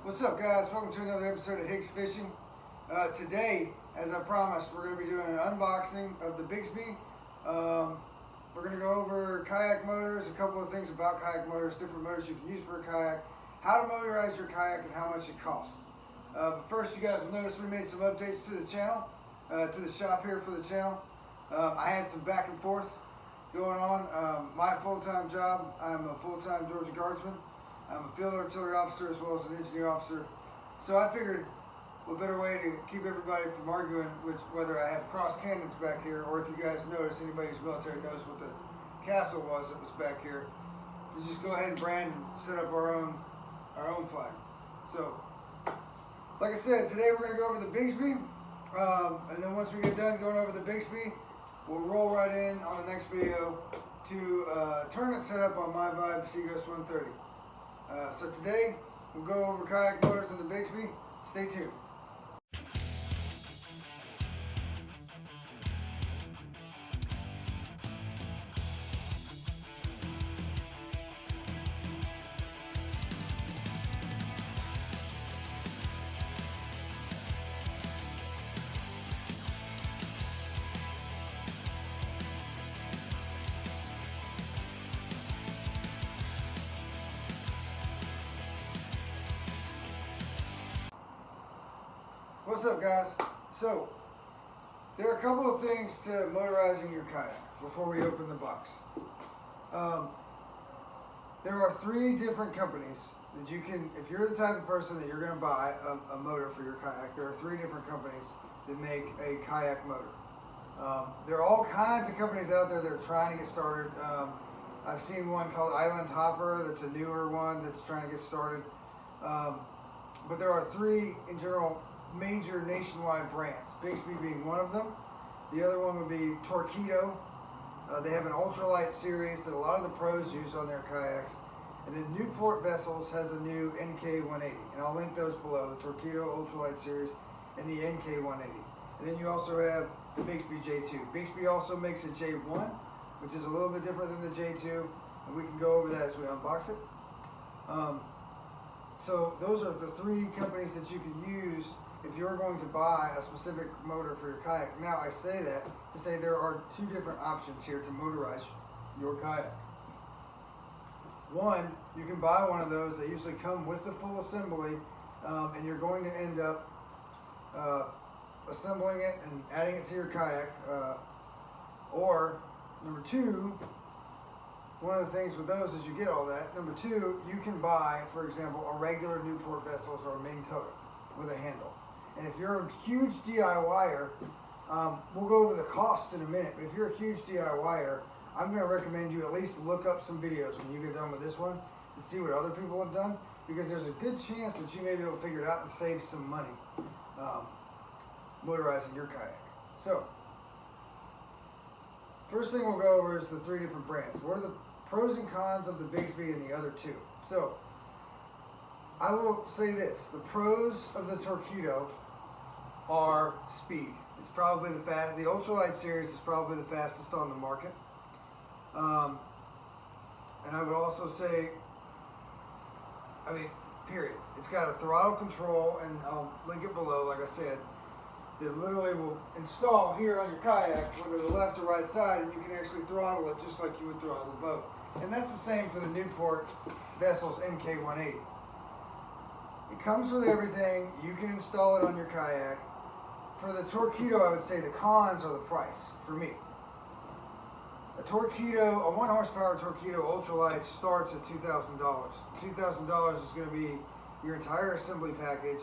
What's up, guys? Welcome to another episode of Hicks Fishing. Today, as I promised, we're going to be doing an unboxing of the Bixpy. We're going to go over kayak motors, a couple of things about kayak motors, different motors you can use for a kayak, how to motorize your kayak, and how much it costs. But first, you guys will notice we made some updates to the channel, to the shop here for the channel. I had some back and forth going on. My full-time job, I'm a full-time Georgia Guardsman. I'm a field artillery officer as well as an engineer officer. So I figured what better way to keep everybody from arguing whether I have cross cannons back here, or if you guys notice, anybody who's military knows what the castle was that was back here, is just go ahead and brand and set up our own flag. So, like I said, today we're going to go over the Bixpy, and then once we get done going over the Bixpy, we'll roll right in on the next video to tournament setup on my Vibe Seaghost 130. So today, we'll go over kayak motors and the Bixpy. Stay tuned. What's up, guys? So, there are a couple of things to motorizing your kayak before we open the box. There are 3 different companies that you can, if you're the type of person that you're going to buy a motor for your kayak, there are 3 different companies that make a kayak motor. There are all kinds of companies out there that are trying to get started. I've seen one called Island Hopper that's a newer one that's trying to get started. But there are 3 in general major nationwide brands, Bixpy being one of them. The other one would be Torqeedo. They have an ultralight series that a lot of the pros use on their kayaks. And then Newport Vessels has a new NK180, and I'll link those below, the Torqeedo ultralight series and the NK180. And then you also have the Bixpy J2. Bixpy also makes a J1, which is a little bit different than the J2, and we can go over that as we unbox it. So those are the 3 companies that you can use if you're going to buy a specific motor for your kayak. Now, I say that to say there are 2 different options here to motorize your kayak. One, you can buy one of those. They usually come with the full assembly, and you're going to end up assembling it and adding it to your kayak. Or, number 2, one of the things with those is you get all that. Number 2, you can buy, for example, a regular Newport Vessels or a Minn Kota with a handle. And if you're a huge DIYer, we'll go over the cost in a minute, but if you're a huge DIYer, I'm going to recommend you at least look up some videos when you get done with this one to see what other people have done, because there's a good chance that you may be able to figure it out and save some money motorizing your kayak. So, first thing we'll go over is the 3 different brands. What are the pros and cons of the Bixpy and the other 2? So, I will say this, the pros of the Torqeedo are speed. It's probably the ultralight series is probably the fastest on the market. And I would also say, period. It's got a throttle control, and I'll link it below, like I said, that literally will install here on your kayak, whether the left or right side, and you can actually throttle it just like you would throttle a boat. And that's the same for the Newport Vessels NK180. It comes with everything. You can install it on your kayak. For the Torqeedo, I would say the cons are the price for me. A 1 horsepower Torqeedo ultralight starts at $2,000. $2,000 is going to be your entire assembly package,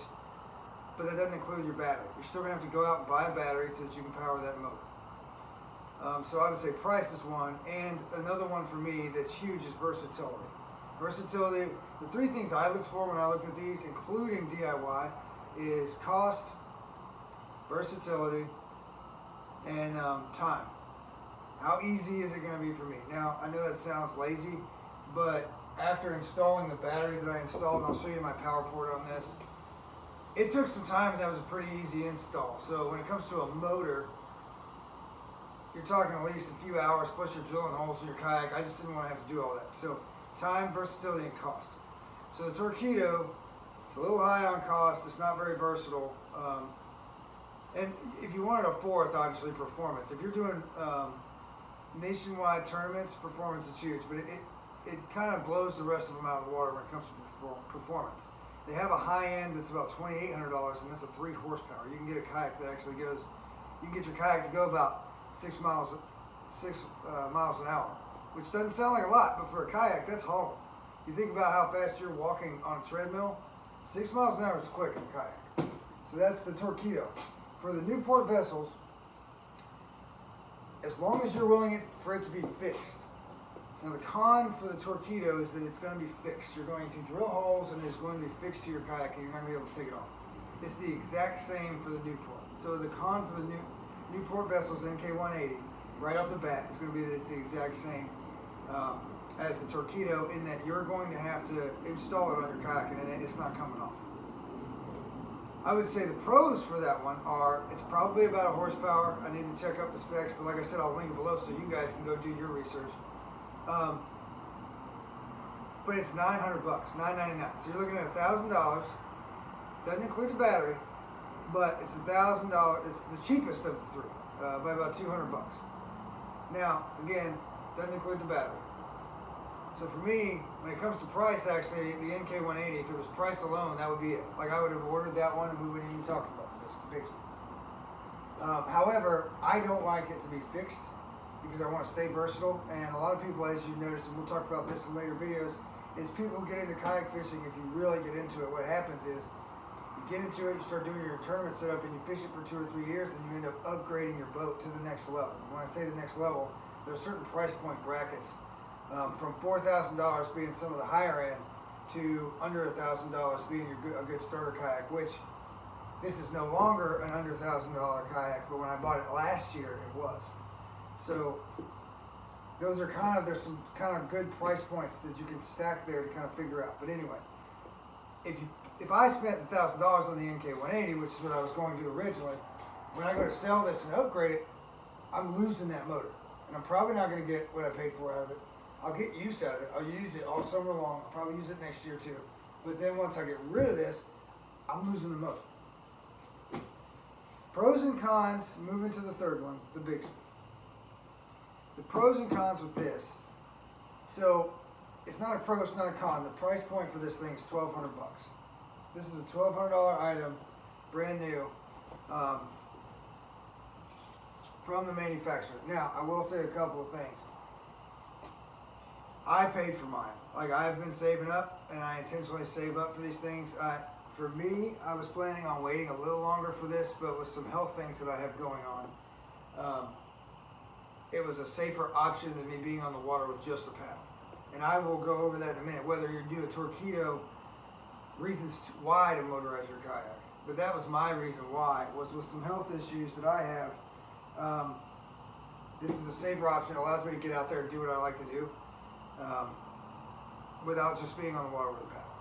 but that doesn't include your battery. You're still going to have to go out and buy a battery so that you can power that motor. So I would say price is one, and another one for me that's huge is versatility. Versatility, the 3 things I look for when I look at these, including DIY, is cost, versatility, and time. How easy is it going to be for me? Now, I know that sounds lazy, but after installing the battery that I installed, and I'll show you my power port on this, it took some time, and that was a pretty easy install. So when it comes to a motor, you're talking at least a few hours, plus you're drilling holes in your kayak. I just didn't want to have to do all that. So time, versatility, and cost. So the Torqeedo It's a little high on cost. It's not very versatile. And if you wanted a fourth, obviously performance. If you're doing nationwide tournaments, performance is huge, but it kind of blows the rest of them out of the water when it comes to performance. They have a high end that's about $2,800, and that's a 3 horsepower. You can get a kayak that actually goes. You can get your kayak to go about 6 miles an hour, which doesn't sound like a lot, but for a kayak, that's hauling. You think about how fast you're walking on a treadmill. 6 miles an hour is quick in a kayak. So that's the Torqeedo. For the Newport vessels, as long as you're willing for it to be fixed. Now the con for the Torqeedo is that it's going to be fixed. You're going to drill holes and it's going to be fixed to your kayak and you're not going to be able to take it off. It's the exact same for the Newport. So the con for the Newport vessels NK180, right off the bat, is going to be that it's the exact same as the Torqeedo in that you're going to have to install it on your kayak and it's not coming off. I would say the pros for that one are, it's probably about a horsepower. I need to check up the specs, but like I said, I'll link it below so you guys can go do your research. But it's $900, $999. So you're looking at $1,000. Doesn't include the battery, but it's $1,000. It's the cheapest of the three by about $200. Now, again, doesn't include the battery. So for me, when it comes to price, actually, the NK180, if it was price alone, that would be it. Like I would have ordered that one and we wouldn't even talk about this Bixpy. However, I don't like it to be fixed because I want to stay versatile. And a lot of people, as you notice, and we'll talk about this in later videos, is people get into kayak fishing. If you really get into it, what happens is you get into it, you start doing your tournament setup, and you fish it for 2 or 3 years, and you end up upgrading your boat to the next level. And when I say the next level, there are certain price point brackets. From $4,000 being some of the higher end to under $1,000 being a good starter kayak, which this is no longer an under $1,000 kayak, but when I bought it last year, it was. So those are there's some kind of good price points that you can stack there to kind of figure out. But anyway, if I spent $1,000 on the NK180, which is what I was going to do originally, when I go to sell this and upgrade it, I'm losing that motor. And I'm probably not going to get what I paid for out of it. I'll get use out of it. I'll use it all summer long. I'll probably use it next year too. But then once I get rid of this, I'm losing the motor. Pros and cons, moving to the third one, the Bixpy. The pros and cons with this. So it's not a pro, it's not a con. The price point for this thing is $1,200. This is a $1,200 item, brand new, from the manufacturer. Now, I will say a couple of things. I paid for mine. Like, I've been saving up, and I intentionally save up for these things. For me, I was planning on waiting a little longer for this, but with some health things that I have going on, it was a safer option than me being on the water with just a paddle. And I will go over that in a minute, whether you do a Torqeedo, reasons why to motorize your kayak. But that was my reason why, was with some health issues that I have. This is a safer option. It allows me to get out there and do what I like to do. Without just being on the water with a paddle.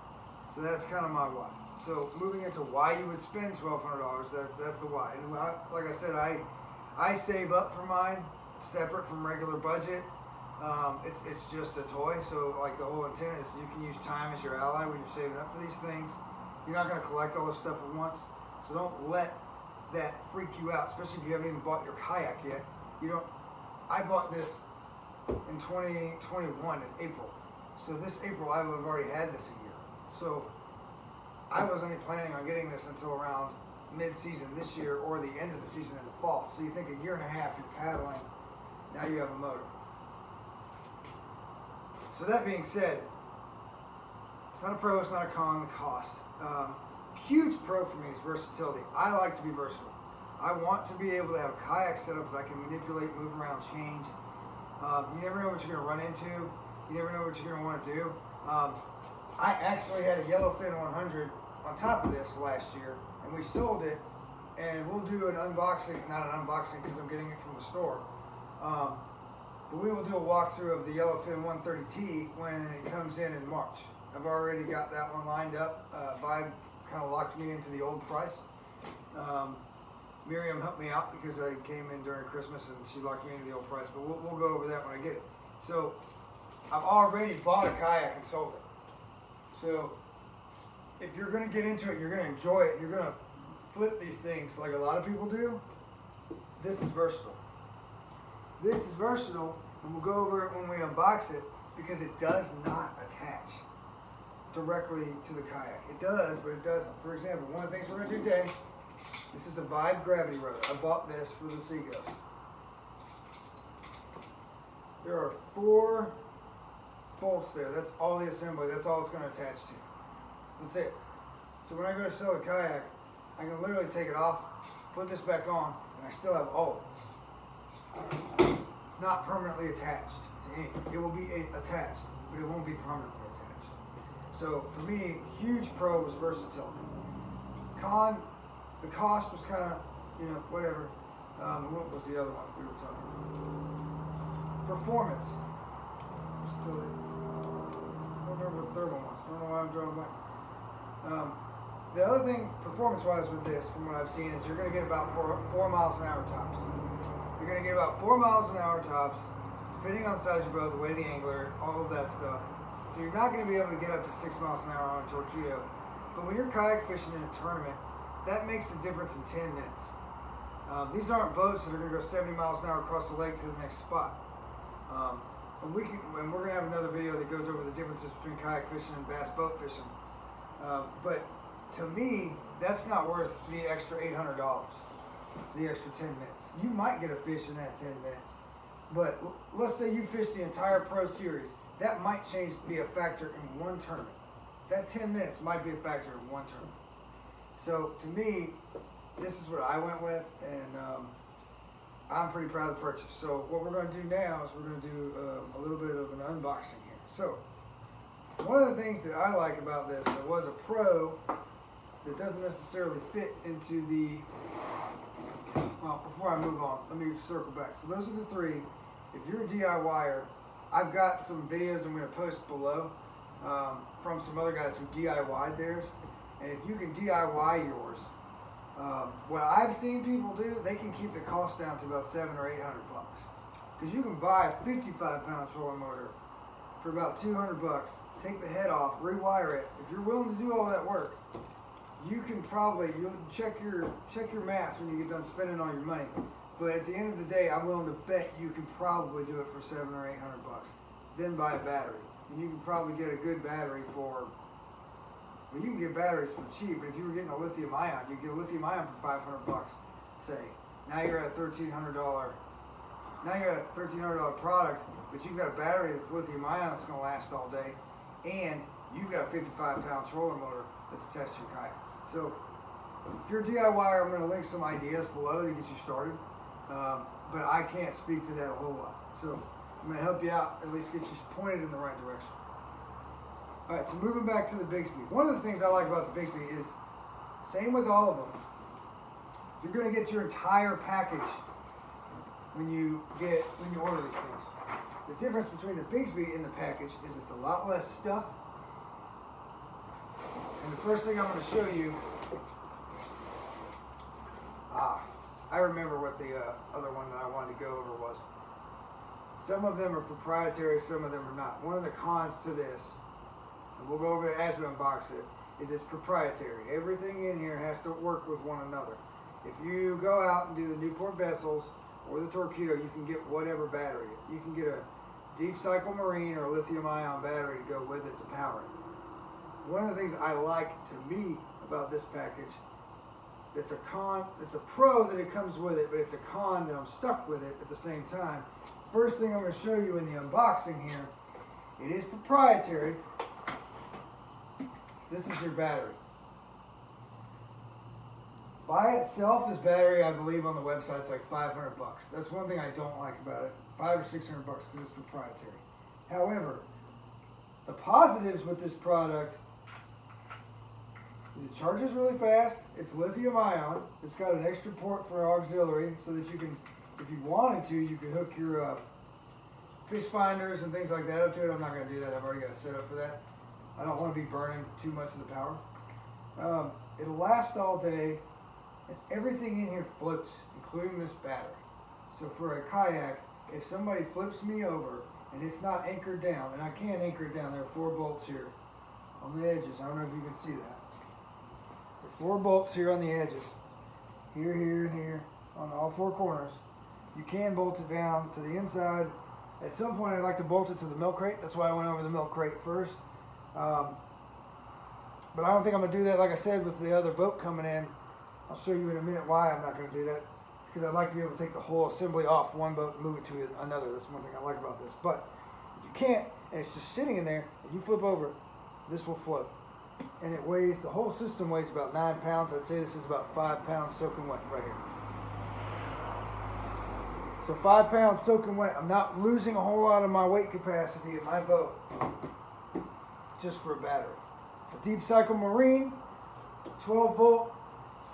So that's kind of my why. So moving into why you would spend $1,200, that's the why. And like I said, I save up for mine, separate from regular budget. It's just a toy, so like the whole intent is you can use time as your ally when you're saving up for these things. You're not going to collect all this stuff at once, so don't let that freak you out, especially if you haven't even bought your kayak yet. I bought this in 2021 in April. So this April I would have already had this a year. So I wasn't even planning on getting this until around mid-season this year or the end of the season in the fall. So you think a year and a half you're paddling, now you have a motor. So that being said, it's not a pro, it's not a con, the cost. Huge pro for me is versatility. I like to be versatile. I want to be able to have a kayak setup that I can manipulate, move around, change. You never know what you're going to run into. You never know what you're going to want to do. I actually had a Yellowfin 100 on top of this last year, and we sold it, and we'll do an unboxing, not an unboxing because I'm getting it from the store, but we will do a walkthrough of the Yellowfin 130T when it comes in March. I've already got that one lined up. Vibe kind of locked me into the old price. Miriam helped me out because I came in during Christmas and she locked me into the old price, but we'll go over that when I get it. So I've already bought a kayak and sold it. So if you're gonna get into it, you're gonna enjoy it, you're gonna flip these things like a lot of people do, this is versatile. This is versatile, and we'll go over it when we unbox it, because it does not attach directly to the kayak. It does, but it doesn't. For example, one of the things we're gonna do today, this is the Vibe gravity rotor. I bought this for the Seagulls. There are 4 bolts there. That's all the assembly. That's all it's going to attach to. That's it. So when I go to sell a kayak, I can literally take it off, put this back on, and I still have all of this. It's not permanently attached to anything. It will be attached, but it won't be permanently attached. So for me, huge pro was versatility. Con, the cost was kind of, whatever. What was the other one we were talking about? Performance. Still, I don't remember what the third one was. I don't know why I'm drawing blank. The other thing, performance-wise with this, from what I've seen, is you're going to get about 4 miles an hour tops. You're going to get about 4 miles an hour tops, depending on the size of your boat, the weight of the angler, all of that stuff. So you're not going to be able to get up to 6 miles an hour on a torpedo. But when you're kayak fishing in a tournament, that makes a difference in 10 minutes. These aren't boats that are going to go 70 miles an hour across the lake to the next spot. And we're going to have another video that goes over the differences between kayak fishing and bass boat fishing. But to me, that's not worth the extra $800, the extra 10 minutes. You might get a fish in that 10 minutes, but let's say you fish the entire Pro Series. That might be a factor in one tournament. That 10 minutes might be a factor in one tournament. So to me, this is what I went with, and I'm pretty proud of the purchase. So what we're going to do now is we're going to do a little bit of an unboxing here. So one of the things that I like about this, there was a Pro that doesn't necessarily fit into the, well, before I move on, let me circle back. So those are the 3. If you're a DIYer, I've got some videos I'm going to post below from some other guys who DIY'd theirs. And if you can DIY yours, what I've seen people do, they can keep the cost down to about $700 or $800 bucks. Because you can buy a 55-pound trolling motor for about $200 bucks, take the head off, rewire it. If you're willing to do all that work, you can probably, you'll check your math when you get done spending all your money. But at the end of the day, I'm willing to bet you can probably do it for $700 or $800 bucks. Then buy a battery. And you can probably get a good battery for, well, you can get batteries for cheap, but if you were getting a lithium ion, you get a lithium ion for $500 bucks, say. Now you're at a $1,300, now you're at a $1,300 product, but you've got a battery that's lithium ion that's going to last all day, and you've got a 55-pound trolling motor that's attached to your kayak. So if you're a DIYer, I'm going to link some ideas below to get you started, but I can't speak to that a whole lot. So I'm going to help you out, at least get you pointed in the right direction. All right, so moving back to the Bixpy. One of the things I like about the Bixpy is, same with all of them, you're going to get your entire package when you order these things. The difference between the Bixpy and the package is it's a lot less stuff. And the first thing I'm going to show you, I remember what the other one that I wanted to go over was. Some of them are proprietary, some of them are not. One of the cons to this, and we'll go over it as we unbox it, is it's proprietary. Everything in here has to work with one another. If you go out and do the Newport vessels or the Torpedo, you can get whatever battery. You can get a deep cycle marine or a lithium ion battery to go with it to power it. One of the things I like to me about this package, it's a con, it's a pro that it comes with it, but it's a con that I'm stuck with it at the same time. First thing I'm going to show you in the unboxing here, it is proprietary. This is your battery. By itself, this battery, I believe on the website, it's like $500 bucks. That's one thing I don't like about it. $500 or $600 bucks because it's proprietary. However, the positives with this product is it charges really fast. It's lithium ion. It's got an extra port for auxiliary so that you can, if you wanted to, you could hook your fish finders and things like that up to it. I'm not going to do that. I've already got it set up for that. I don't want to be burning too much of the power. It'll last all day, and everything in here floats, including this battery. So for a kayak, if somebody flips me over and it's not anchored down, and I can't anchor it down, there are 4 bolts here on the edges. I don't know if you can see that. There are 4 bolts here on the edges. Here, here, and here on all 4 corners. You can bolt it down to the inside. At some point I'd like to bolt it to the milk crate. That's why I went over the milk crate first. But I don't think I'm going to do that, like I said, with the other boat coming in. I'll show you in a minute why I'm not going to do that. Because I'd like to be able to take the whole assembly off one boat and move it to another. That's one thing I like about this. But if you can't, and it's just sitting in there, and you flip over, this will float. And it weighs, the whole system weighs about 9 pounds. I'd say this is about 5 pounds soaking wet right here. So 5 pounds soaking wet. I'm not losing a whole lot of my weight capacity in my boat just for a battery. A deep cycle marine, 12 volt,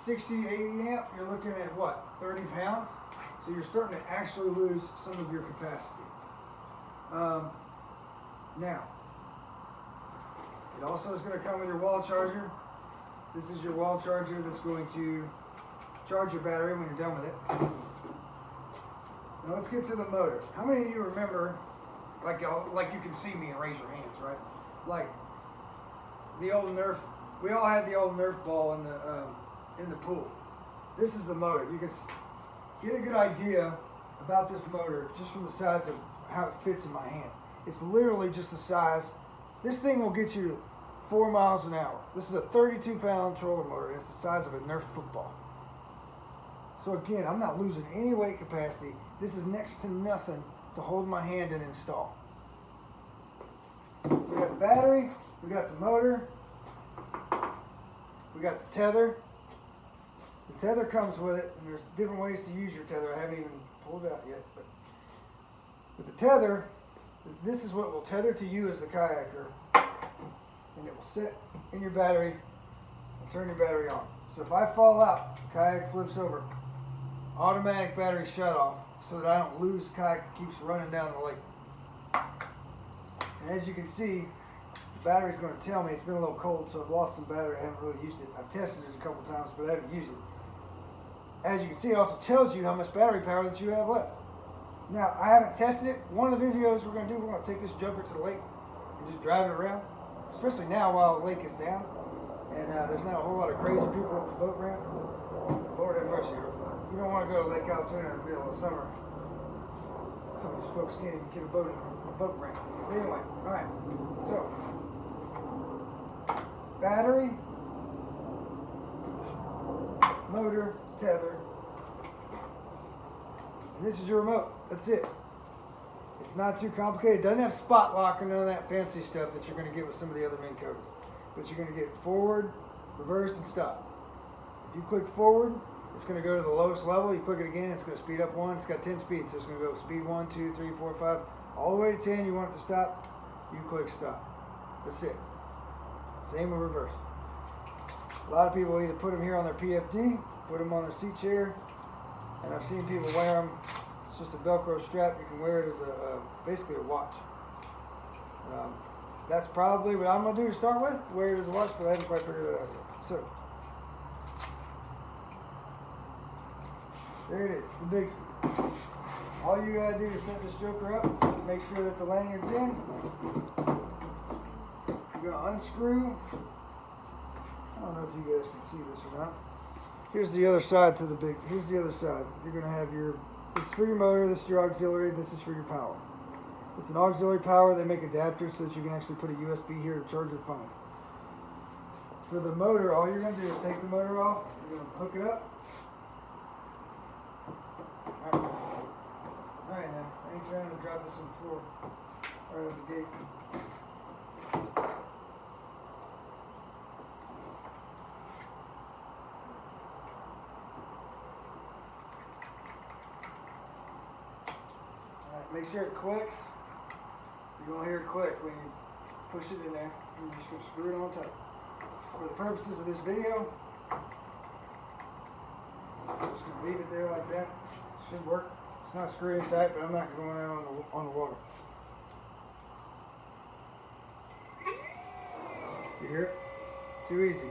60, 80 amp, you're looking at what, 30 pounds? So you're starting to actually lose some of your capacity. Now, it also is going to come with your wall charger. This is your wall charger that's going to charge your battery when you're done with it. Now let's get to the motor. How many of you remember, like you can see me and raise your hands, right? Like the old Nerf, we all had the old Nerf ball in the pool. This is the motor. You can get a good idea about this motor just from the size of how it fits in my hand. It's literally just the size. This thing will get you to 4 miles an hour. This is a 32-pound trolling motor, and it's the size of a Nerf football. So again, I'm not losing any weight capacity. This is next to nothing to hold my hand and install. So we got the battery, we got the motor, we got the tether. The tether comes with it, and there's different ways to use your tether. I haven't even pulled it out yet, but with the tether, this is what will tether to you as the kayaker, and it will sit in your battery and turn your battery on. So if I fall out, the kayak flips over, automatic battery shut off so that I don't lose the kayak, keeps running down the lake. And as you can see, the battery's going to tell me it's been a little cold, so I've lost some battery. I haven't really used it. I've tested it a couple times, but I haven't used it. As you can see, it also tells you how much battery power that you have left. Now, I haven't tested it. One of the videos we're going to do, we're going to take this jumper to the lake and just drive it around, especially now while the lake is down and there's not a whole lot of crazy people at the boat ramp. Lord have mercy. You don't want to go to Lake Altoona in the middle of summer. Some of these folks can't even get a boat in a boat ramp. But anyway, all right. So, battery, motor, tether, and this is your remote. That's it. It's not too complicated. It doesn't have spot lock or none of that fancy stuff that you're going to get with some of the other Minn Kotas. But you're going to get forward, reverse, and stop. If you click forward, it's going to go to the lowest level. You click it again, it's going to speed up 1. It's got 10 speeds, so it's going to go speed 1, 2, 3, 4, 5, all the way to 10. You want it to stop, you click stop. That's it. Same with reverse. A lot of people either put them here on their PFD, put them on their seat chair, and I've seen people wear them. It's just a Velcro strap. You can wear it as basically a watch. That's probably what I'm going to do to start with, wear it as a watch, but I haven't quite figured that out yet. So, there it is, the Bixpy. All you got to do to set this joker up, make sure that the lanyard's in. You're going to unscrew. I don't know if you guys can see this or not. Here's the other side to the big, here's the other side. You're going to have your, this is for your motor, this is your auxiliary, this is for your power. It's an auxiliary power. They make adapters so that you can actually put a USB here to charge your phone. For the motor, all you're going to do is take the motor off. You're going to hook it up. Alright now, I ain't trying to drop this on the floor right at the gate. Alright, make sure it clicks. You're going to hear it click when you push it in there. You're just going to screw it on tight. For the purposes of this video, I'm just going to leave it there like that. Should work. It's not screwed in tight, but I'm not going out on the water. You hear it? Too easy.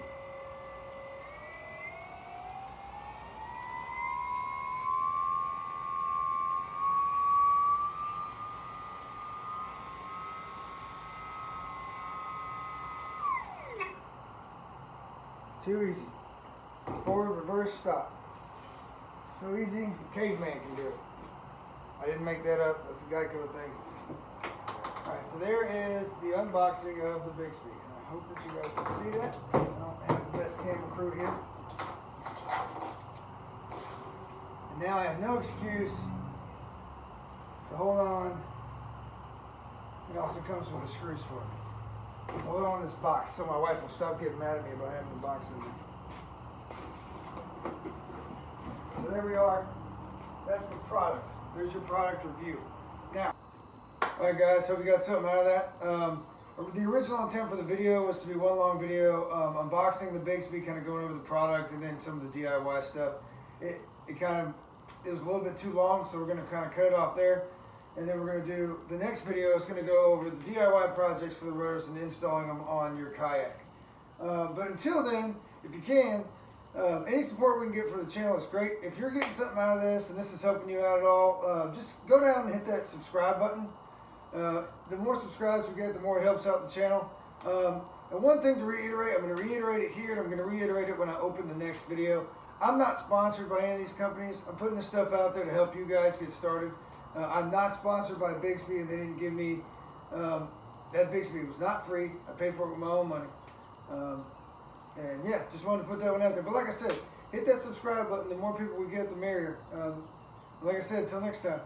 Too easy. Forward, reverse, stop. So easy, a caveman can do it. I didn't make that up, that's a Geico thing. Alright, so there is the unboxing of the Bixpy. And I hope that you guys can see that. I don't have the best camera crew here. And now I have no excuse to hold on. It also comes with the screws for me. Hold on this box so my wife will stop getting mad at me about having the box in there. So there we are. That's the product. There's your product review. Now, alright guys, hope you got something out of that. The original intent for the video was to be one long video, unboxing the Bixpy, kind of going over the product, and then some of the DIY stuff. It was a little bit too long, so we're going to kind of cut it off there. And then we're going to do, the next video is going to go over the DIY projects for the rotors and installing them on your kayak. But until then, if you can, any support we can get for the channel is great. If you're getting something out of this and this is helping you out at all, just go down and hit that subscribe button. The more subscribes we get, the more it helps out the channel. And one thing to reiterate, I'm going to reiterate it here, and I'm going to reiterate it when I open the next video. I'm not sponsored by any of these companies. I'm putting this stuff out there to help you guys get started. I'm not sponsored by Bixpy, and they didn't give me, that Bixpy was not free. I paid for it with my own money. And yeah, just wanted to put that one out there. But like I said, hit that subscribe button. The more people we get, the merrier. Like I said, until next time.